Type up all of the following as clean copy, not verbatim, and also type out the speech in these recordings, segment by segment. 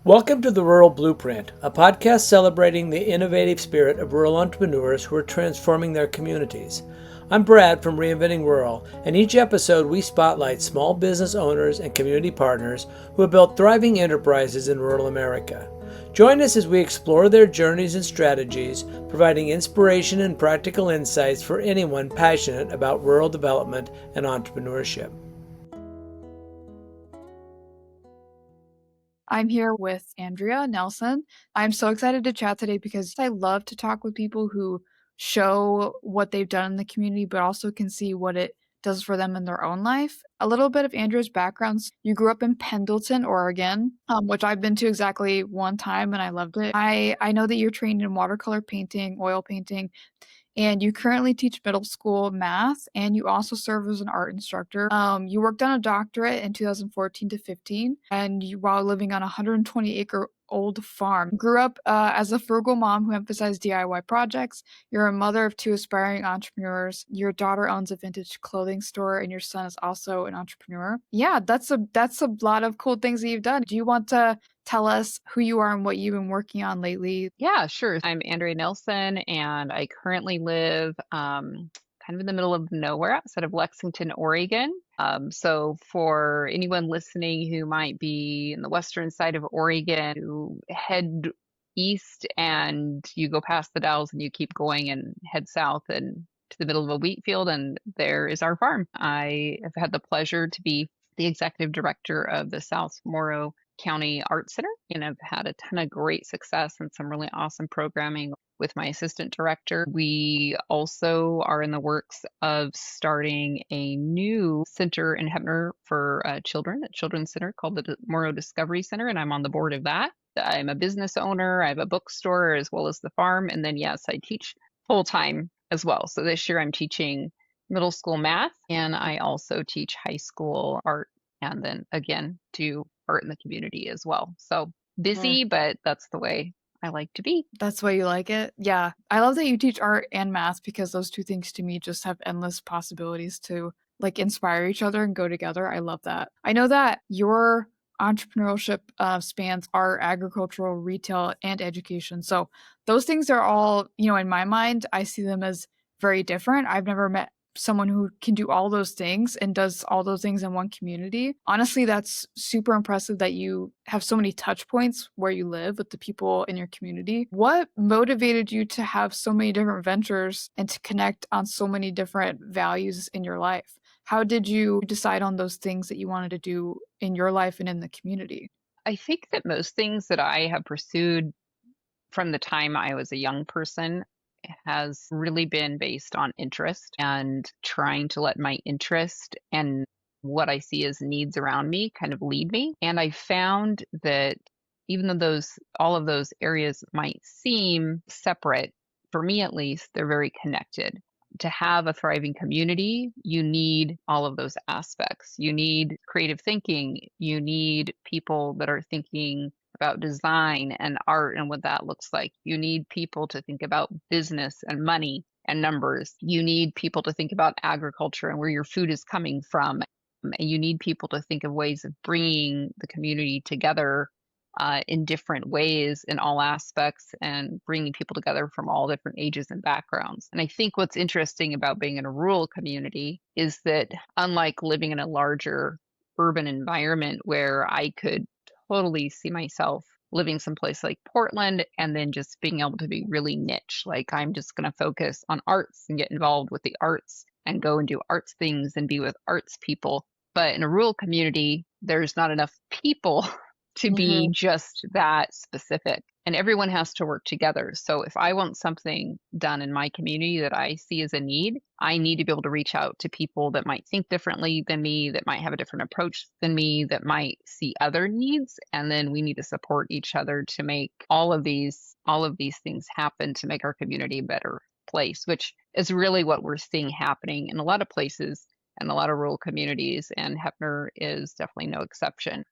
Welcome to the Rural Blueprint, a podcast celebrating the innovative spirit of rural entrepreneurs who are transforming their communities. I'm Brad from Reinventing Rural, and each episode we spotlight small business owners and community partners who have built thriving enterprises in rural America. Join us as we explore their journeys and strategies, providing inspiration and practical insights for anyone passionate about rural development and entrepreneurship. I'm here with Andrea Nelson. I'm so excited to chat today because I love to talk with people who show what they've done in the community, but also can see what it does for them in their own life. A little bit of Andrea's background. You grew up in Pendleton, Oregon, which I've been to exactly one time and I loved it. I know that you're trained in watercolor painting, oil painting, and you currently teach middle school math, and you also serve as an art instructor. You worked on a doctorate in 2014 to 15, and while living on a 120-acre old farm. Grew up as a frugal mom who emphasized DIY projects. You're a mother of two aspiring entrepreneurs. Your daughter owns a vintage clothing store, and your son is also an entrepreneur. Yeah, that's a lot of cool things that you've done. Do you want to tell us who you are and what you've been working on lately? Yeah, sure. I'm Andrea Nelson, and I currently live kind of in the middle of nowhere outside of Lexington, Oregon. So, for anyone listening who might be in the western side of Oregon, you head east and you go past the Dalles and you keep going and head south and to the middle of a wheat field, and there is our farm. I have had the pleasure to be the executive director of the South Morrow County Art Center, and I've had a ton of great success and some really awesome programming with my assistant director. We also are in the works of starting a new center in Heppner for children, a children's center called the Morrow Discovery Center, and I'm on the board of that. I'm a business owner. I have a bookstore as well as the farm, and then yes, I teach full time as well. So this year I'm teaching middle school math, and I also teach high school art, and then again do art in the community as well. So busy, but that's the way I like to be. That's why you like it? Yeah. I love that you teach art and math because those two things to me just have endless possibilities to like inspire each other and go together. I love that. I know that your entrepreneurship spans art, agricultural, retail, and education. So those things are all, in my mind, I see them as very different. I've never met someone who can do all those things and does all those things in one community. Honestly, that's super impressive that you have so many touch points where you live with the people in your community. What motivated you to have so many different ventures and to connect on so many different values in your life? How did you decide on those things that you wanted to do in your life and in the community? I think that most things that I have pursued from the time I was a young person has really been based on interest and trying to let my interest and what I see as needs around me kind of lead me. And I found that even though all of those areas might seem separate, for me at least, they're very connected. To have a thriving community, you need all of those aspects. You need creative thinking. You need people that are thinking about design and art and what that looks like. You need people to think about business and money and numbers. You need people to think about agriculture and where your food is coming from. And you need people to think of ways of bringing the community together in different ways in all aspects and bringing people together from all different ages and backgrounds. And I think what's interesting about being in a rural community is that unlike living in a larger urban environment where I could totally see myself living someplace like Portland and then just being able to be really niche. Like I'm just going to focus on arts and get involved with the arts and go and do arts things and be with arts people. But in a rural community, there's not enough people to be just that specific. And everyone has to work together. So if I want something done in my community that I see as a need, I need to be able to reach out to people that might think differently than me, that might have a different approach than me, that might see other needs. And then we need to support each other to make all of these things happen to make our community a better place, which is really what we're seeing happening in a lot of places and a lot of rural communities. And Heppner is definitely no exception.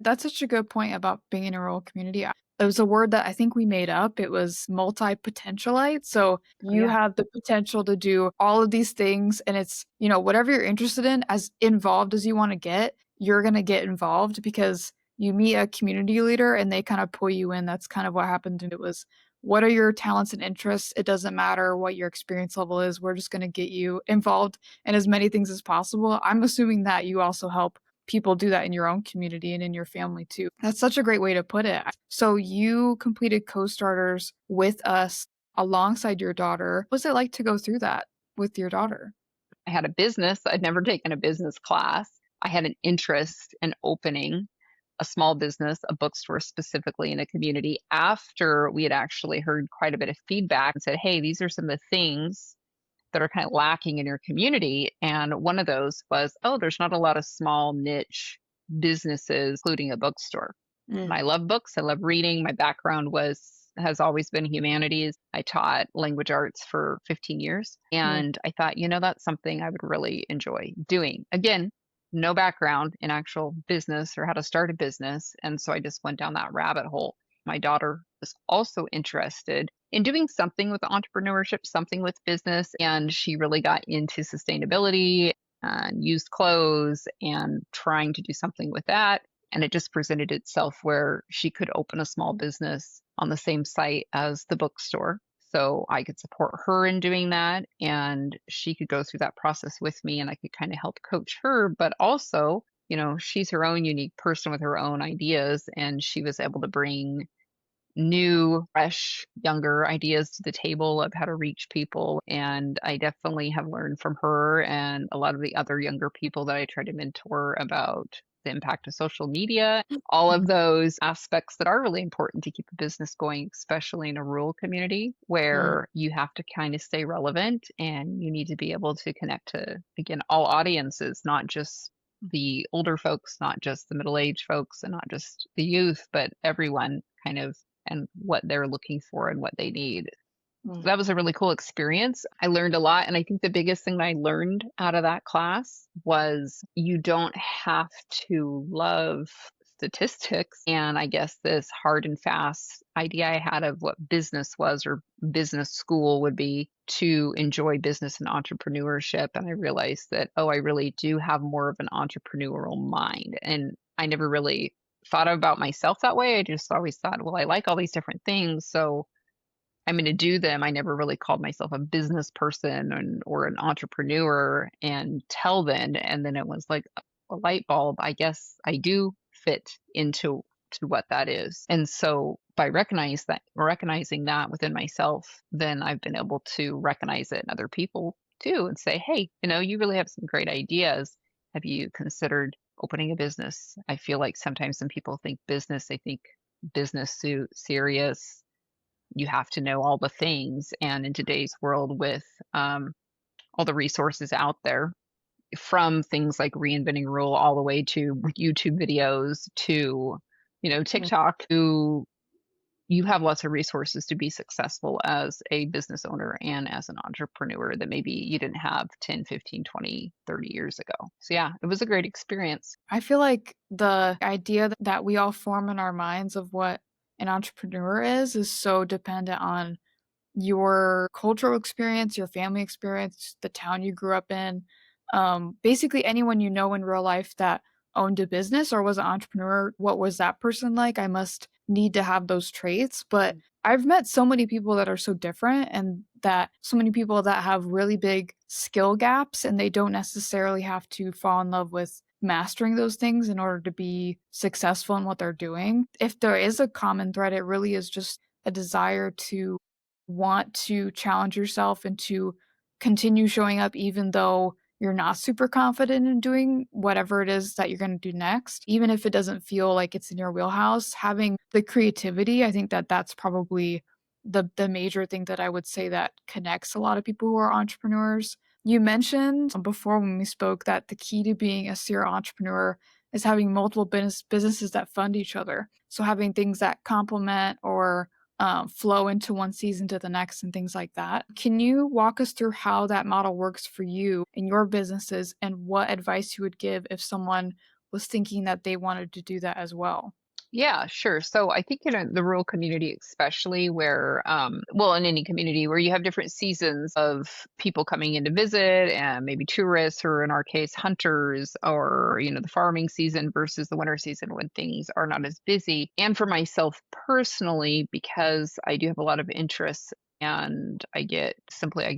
That's such a good point about being in a rural community. It was a word that I think we made up. It was multi-potentialite. So you Yeah. have the potential to do all of these things, and it's, whatever you're interested in, as involved as you want to get, you're going to get involved because you meet a community leader and they kind of pull you in. That's kind of what happened. And it was, what are your talents and interests? It doesn't matter what your experience level is. We're just going to get you involved in as many things as possible. I'm assuming that you also help people do that in your own community and in your family too. That's such a great way to put it. So you completed Co-Starters with us alongside your daughter. What was it like to go through that with your daughter? I had a business. I'd never taken a business class. I had an interest in opening a small business, a bookstore specifically in a community, after we had actually heard quite a bit of feedback and said, hey, these are some of the things that are kind of lacking in your community. And one of those was, oh, there's not a lot of small niche businesses, including a bookstore. And I love books. I love reading. My background has always been humanities. I taught language arts for 15 years. And I thought, that's something I would really enjoy doing. Again, no background in actual business or how to start a business. And so I just went down that rabbit hole. My daughter was also interested in doing something with entrepreneurship, something with business. And she really got into sustainability and used clothes and trying to do something with that. And it just presented itself where she could open a small business on the same site as the bookstore. So I could support her in doing that, and she could go through that process with me, and I could kind of help coach her. But also, she's her own unique person with her own ideas, and she was able to bring new, fresh, younger ideas to the table of how to reach people. And I definitely have learned from her and a lot of the other younger people that I try to mentor about the impact of social media, all of those aspects that are really important to keep a business going, especially in a rural community where you have to kind of stay relevant and you need to be able to connect to, again, all audiences, not just the older folks, not just the middle-aged folks, and not just the youth, but everyone kind of, and what they're looking for and what they need. That was a really cool experience. I learned a lot. And I think the biggest thing that I learned out of that class was you don't have to love statistics. And I guess this hard and fast idea I had of what business was or business school would be to enjoy business and entrepreneurship. And I realized that, oh, I really do have more of an entrepreneurial mind. And I never really thought about myself that way. I just always thought, well, I like all these different things, so I'm going to do them. I never really called myself a business person or an entrepreneur until then. And then it was like a light bulb. I guess I do fit into what that is. And so by recognizing that within myself, then I've been able to recognize it in other people too and say, hey, you really have some great ideas. Have you considered opening a business? I feel like sometimes when people think business, they think business suit, serious. You have to know all the things. And in today's world with all the resources out there, from things like Reinventing Rural all the way to YouTube videos to, TikTok, to you have lots of resources to be successful as a business owner and as an entrepreneur that maybe you didn't have 10, 15, 20, 30 years ago. So yeah, it was a great experience. I feel like the idea that we all form in our minds of what an entrepreneur is so dependent on your cultural experience, your family experience, the town you grew up in. Basically anyone you know in real life that owned a business or was an entrepreneur, what was that person like? I must need to have those traits. But I've met so many people that are so different, and that so many people that have really big skill gaps, and they don't necessarily have to fall in love with mastering those things in order to be successful in what they're doing. If there is a common thread, it really is just a desire to want to challenge yourself and to continue showing up even though you're not super confident in doing whatever it is that you're going to do next. Even if it doesn't feel like it's in your wheelhouse, having the creativity, I think that that's probably the major thing that I would say that connects a lot of people who are entrepreneurs. You mentioned before when we spoke that the key to being a serial entrepreneur is having multiple businesses that fund each other. So having things that complement or flow into one season to the next and things like that. Can you walk us through how that model works for you in your businesses and what advice you would give if someone was thinking that they wanted to do that as well? Yeah, sure. So I think in the rural community, especially where, well, in any community where you have different seasons of people coming in to visit and maybe tourists, or in our case, hunters, or, the farming season versus the winter season when things are not as busy. And for myself personally, because I do have a lot of interests and I get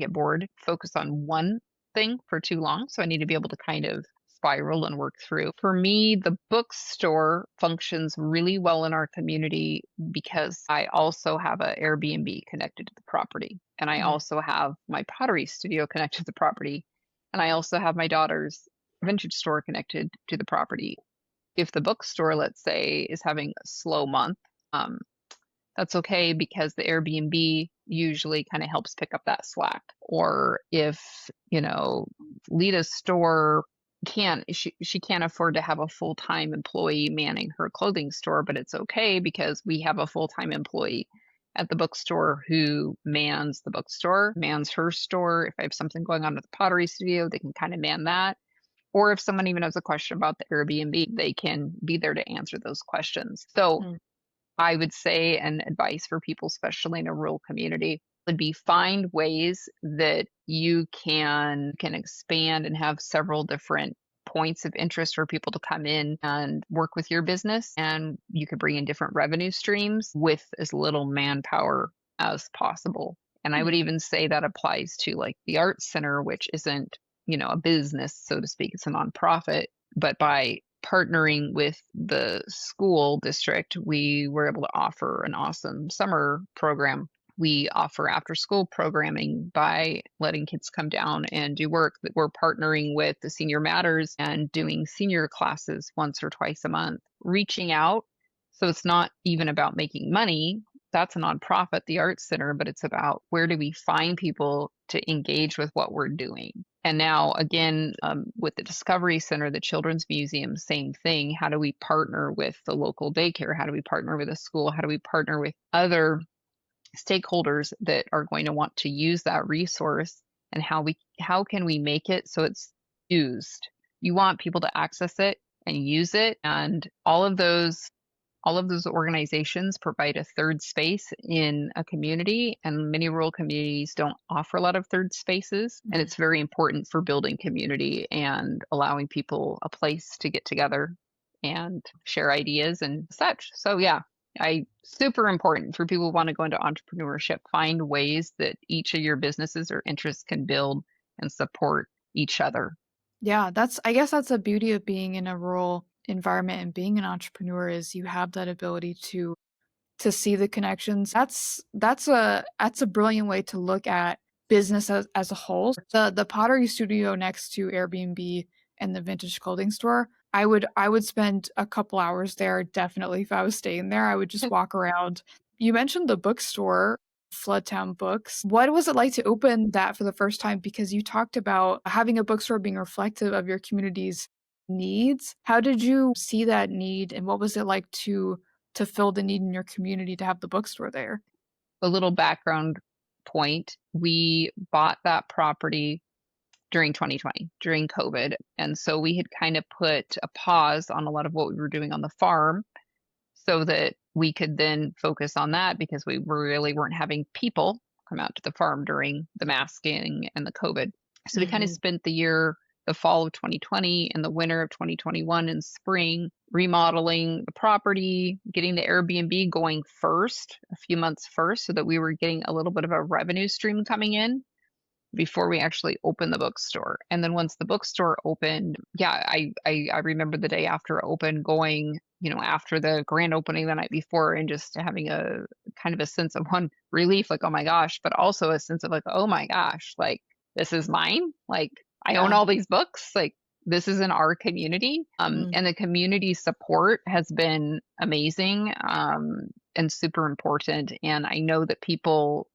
bored, focus on one thing for too long. So I need to be able to kind of spiral and work through. For me, the bookstore functions really well in our community because I also have an Airbnb connected to the property. And I Mhm. also have my pottery studio connected to the property. And I also have my daughter's vintage store connected to the property. If the bookstore, let's say, is having a slow month, um, that's okay because the Airbnb usually kind of helps pick up that slack. Or if, Lita's store she can't afford to have a full-time employee manning her clothing store, but it's okay because we have a full-time employee at the bookstore who mans the bookstore, mans her store. If I have something going on with the pottery studio, they can kind of man that. Or if someone even has a question about the Airbnb, they can be there to answer those questions. So Mm. I would say, and advice for people, especially in a rural community, would be find ways that you can expand and have several different points of interest for people to come in and work with your business. And you could bring in different revenue streams with as little manpower as possible. And I would Mm. even say that applies to like the Arts Center, which isn't, a business, so to speak. It's a nonprofit. But by partnering with the school district, we were able to offer an awesome summer program. We offer after school programming by letting kids come down and do work. That we're partnering with the Senior Matters and doing senior classes once or twice a month, reaching out. So it's not even about making money. That's a nonprofit, the Arts Center, but it's about where do we find people to engage with what we're doing. And now, again, with the Discovery Center, the Children's Museum, same thing. How do we partner with the local daycare? How do we partner with a school? How do we partner with other stakeholders that are going to want to use that resource? And how can we make it so it's used? You want people to access it and use it, and all of those organizations provide a third space in a community, and many rural communities don't offer a lot of third spaces. And Mhm. it's very important for building community and allowing people a place to get together and share ideas and such. So yeah, I super important for people who want to go into entrepreneurship. Find ways that each of your businesses or interests can build and support each other. Yeah, I guess that's the beauty of being in a rural environment and being an entrepreneur is you have that ability to see the connections. That's a brilliant way to look at business as a whole. The pottery studio next to Airbnb and the vintage clothing store, I would spend a couple hours there definitely if I was staying there. I would just walk around. You mentioned the bookstore, Floodtown Books. What was it like to open that for the first time? Because you talked about having a bookstore being reflective of your community's needs. How did you see that need, and what was it like to fill the need in your community to have the bookstore there? A little background point, we bought that property during 2020, during COVID. And so we had kind of put a pause on a lot of what we were doing on the farm so that we could then focus on that because we really weren't having people come out to the farm during the masking and the COVID. So we kind of Mhm. spent the fall of 2020 and the winter of 2021 and spring remodeling the property, getting the Airbnb going first, a few months first, so that we were getting a little bit of a revenue stream coming in before we actually opened the bookstore. And then once the bookstore opened, yeah, I remember the day after it opened going, after the grand opening the night before and just having a kind of a sense of one relief, like, oh my gosh, but also a sense of like, oh my gosh, like this is mine. Like I own Yeah. all these books. Like this is in our community. Mm. And the community support has been amazing, and super important. And I know that people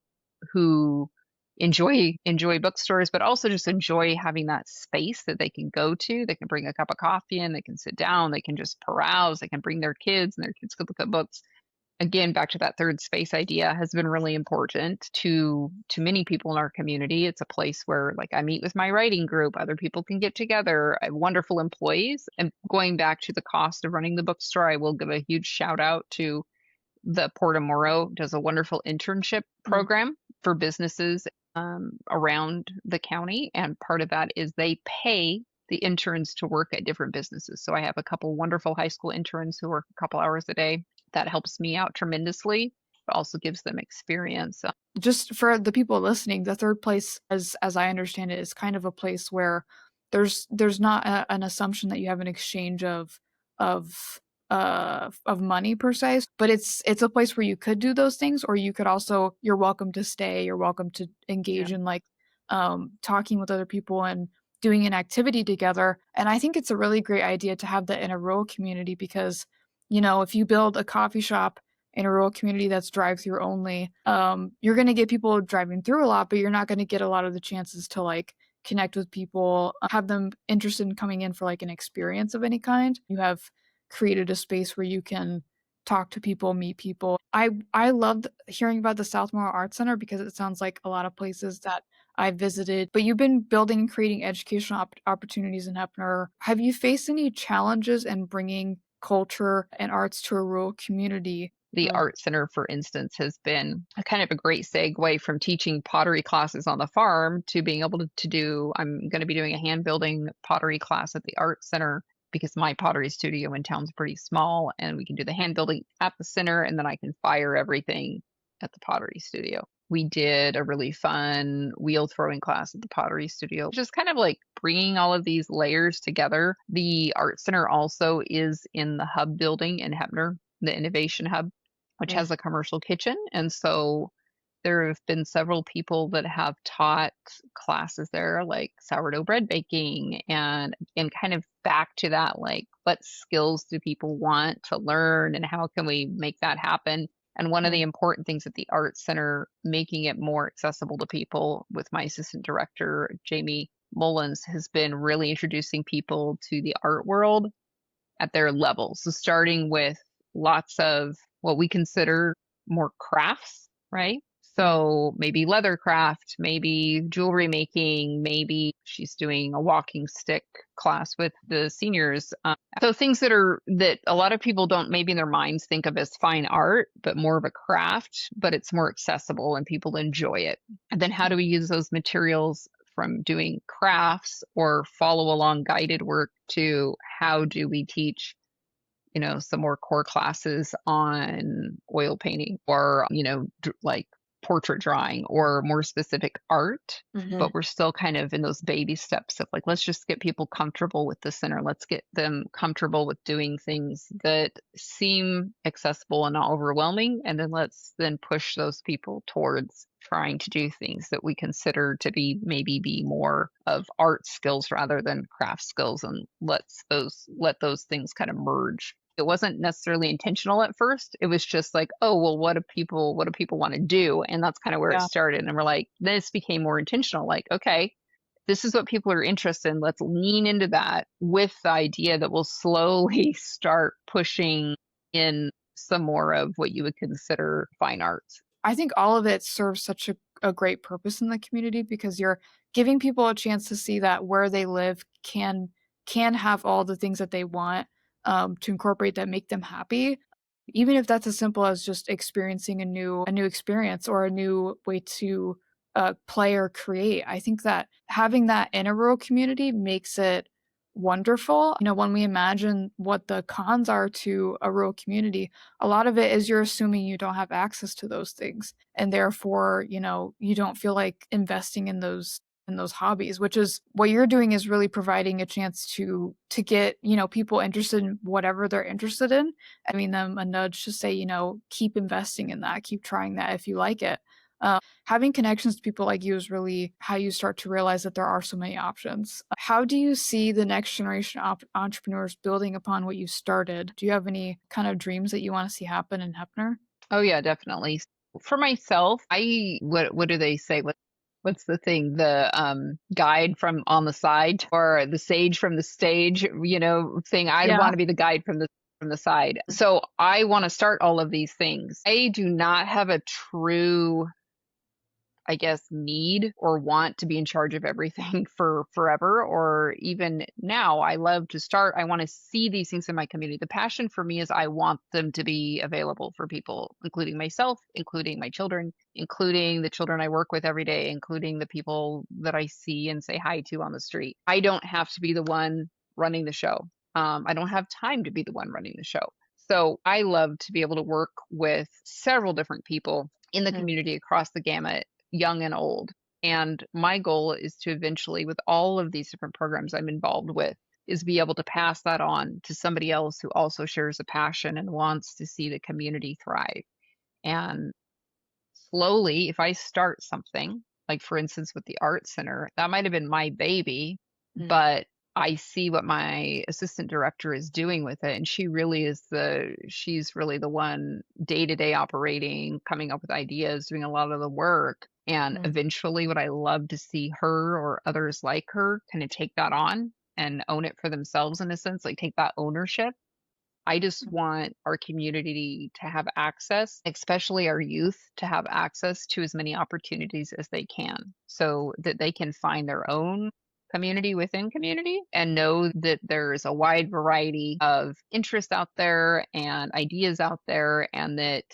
who enjoy bookstores, but also just enjoy having that space that they can go to. They can bring a cup of coffee in, they can sit down, they can just peruse, they can bring their kids and their kids could look at books. again, back to that third space idea, has been really important to many people in our community. It's a place where, like, I meet with my writing group, other people can get together. I have wonderful employees. And going back to the cost of running the bookstore, I will give a huge shout out to the Port of Morrow. Does a wonderful internship program for businesses around the county, and part of that is they pay the interns to work at different businesses. So I have a couple wonderful high school interns who work a couple hours a day. That helps me out tremendously, but also gives them experience. Just for the people listening, the third place, as I understand it, is kind of a place where there's not an assumption that you have an exchange of of money per se, but it's a place where you could do those things, or you could also, you're welcome to stay, you're welcome to engage in like talking with other people and doing an activity together. And I think it's a really great idea to have that in a rural community because, you know, if you build a coffee shop in a rural community that's drive-through only, you're going to get people driving through a lot, but you're not going to get a lot of the chances to like connect with people, have them interested in coming in for like an experience of any kind. You have created a space where you can talk to people, meet people. I loved hearing about the South Morrow Arts Center because it sounds like a lot of places that I visited, but you've been building and creating educational opportunities in Heppner. Have you faced any challenges in bringing culture and arts to a rural community? The Art Center, for instance, has been a kind of a great segue from teaching pottery classes on the farm to being able to do, I'm going to be doing a hand building pottery class at the Art Center because my pottery studio in town's pretty small, and we can do the hand building at the center, and then I can fire everything at the pottery studio. We did a really fun wheel throwing class at the pottery studio, just kind of like bringing all of these layers together. The Art Center also is in the hub building in Heppner, the Innovation Hub, which has a commercial kitchen. And so there have been several people that have taught classes there, like sourdough bread baking, and kind of back to that, like, what skills do people want to learn and how can we make that happen? And one of the important things at the Art Center, making it more accessible to people with my assistant director, Jamie Mullins, has been really introducing people to the art world at their level. So starting with lots of what we consider more crafts, right? So maybe leather craft, maybe jewelry making, maybe she's doing a walking stick class with the seniors. So things that a lot of people don't maybe in their minds think of as fine art, but more of a craft, but it's more accessible and people enjoy it. And then how do we use those materials from doing crafts or follow along guided work to how do we teach, you know, some more core classes on oil painting or, you know, like portrait drawing or more specific art, but we're still kind of in those baby steps of like, let's just get people comfortable with the center. Let's get them comfortable with doing things that seem accessible and not overwhelming. And then let's then push those people towards trying to do things that we consider to be maybe more of art skills rather than craft skills, and let those things kind of merge. It wasn't necessarily intentional at first. It was just like, oh, well, what do people want to do? And that's kind of where it started. And we're like, this became more intentional. Like, okay, this is what people are interested in. Let's lean into that with the idea that we'll slowly start pushing in some more of what you would consider fine arts. I think all of it serves such a great purpose in the community because you're giving people a chance to see that where they live can have all the things that they want to incorporate that make them happy, even if that's as simple as just experiencing a new experience or a new way to play or create. I think that having that in a rural community makes it wonderful. You know, when we imagine what the cons are to a rural community, a lot of it is you're assuming you don't have access to those things, and therefore, you know, you don't feel like investing in those hobbies, which is what you're doing, is really providing a chance to get, you know, people interested in whatever they're interested in. I mean, them a nudge to say, you know, keep investing in that, keep trying that if you like it. Having connections to people like you is really how you start to realize that there are so many options. How do you see the next generation of entrepreneurs building upon what you started? Do you have any kind of dreams that you want to see happen in Heppner? Oh yeah, definitely. For myself, what do they say? What's the thing? The guide from on the side or the sage from the stage, you know, thing. I'd want to be the guide from the from the side. So I want to start all of these things. I do not have a true, I guess, need or want to be in charge of everything for forever, or even now. I love to start. I want to see these things in my community. The passion for me is I want them to be available for people, including myself, including my children, including the children I work with every day, including the people that I see and say hi to on the street. I don't have to be the one running the show. I don't have time to be the one running the show. So I love to be able to work with several different people in the community across the gamut, young and old. And my goal is to eventually, with all of these different programs I'm involved with, is be able to pass that on to somebody else who also shares a passion and wants to see the community thrive. And slowly, if I start something, like for instance with the art center, that might have been my baby, but I see what my assistant director is doing with it, and she's really the one day-to-day operating, coming up with ideas, doing a lot of the work. And eventually what I love to see her or others like her kind of take that on and own it for themselves, in a sense, like take that ownership. I just want our community to have access, especially our youth, to have access to as many opportunities as they can, so that they can find their own community within community and know that there's a wide variety of interests out there and ideas out there, and that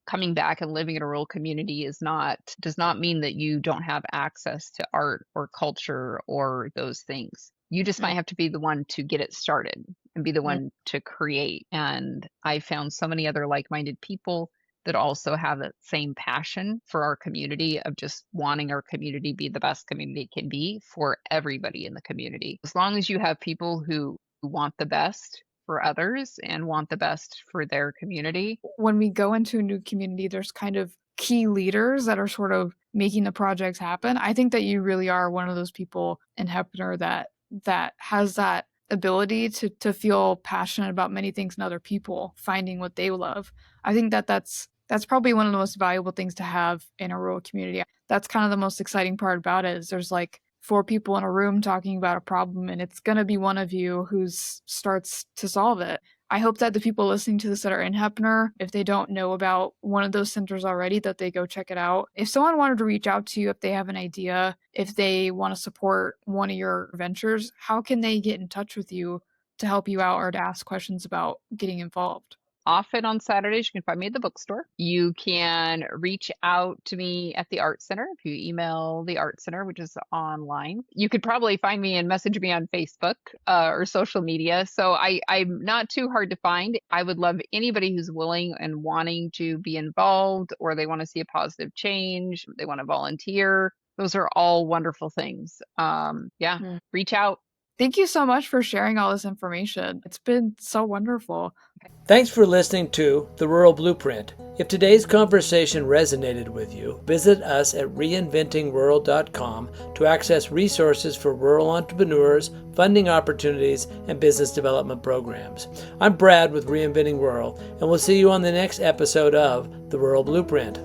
coming back and living in a rural community does not mean that you don't have access to art or culture or those things. You just might have to be the one to get it started and be the one to create. And I found so many other like-minded people that also have that same passion for our community, of just wanting our community to be the best community it can be for everybody in the community. As long as you have people who want the best for others and want the best for their community. When we go into a new community, there's kind of key leaders that are sort of making the projects happen. I think that you really are one of those people in Heppner that has that ability to feel passionate about many things and other people finding what they love. I think that's probably one of the most valuable things to have in a rural community. That's kind of the most exciting part about it, is there's like 4 people in a room talking about a problem, and it's going to be one of you who starts to solve it. I hope that the people listening to this that are in Heppner, if they don't know about one of those centers already, that they go check it out. If someone wanted to reach out to you, if they have an idea, if they want to support one of your ventures, how can they get in touch with you to help you out or to ask questions about getting involved? Often on Saturdays, you can find me at the bookstore. You can reach out to me at the Art Center if you email the Art Center, which is online. You could probably find me and message me on Facebook or social media. So I'm not too hard to find. I would love anybody who's willing and wanting to be involved, or they want to see a positive change, they want to volunteer. Those are all wonderful things. Reach out. Thank you so much for sharing all this information. It's been so wonderful. Thanks for listening to The Rural Blueprint. If today's conversation resonated with you, visit us at reinventingrural.com to access resources for rural entrepreneurs, funding opportunities, and business development programs. I'm Brad with Reinventing Rural, and we'll see you on the next episode of The Rural Blueprint.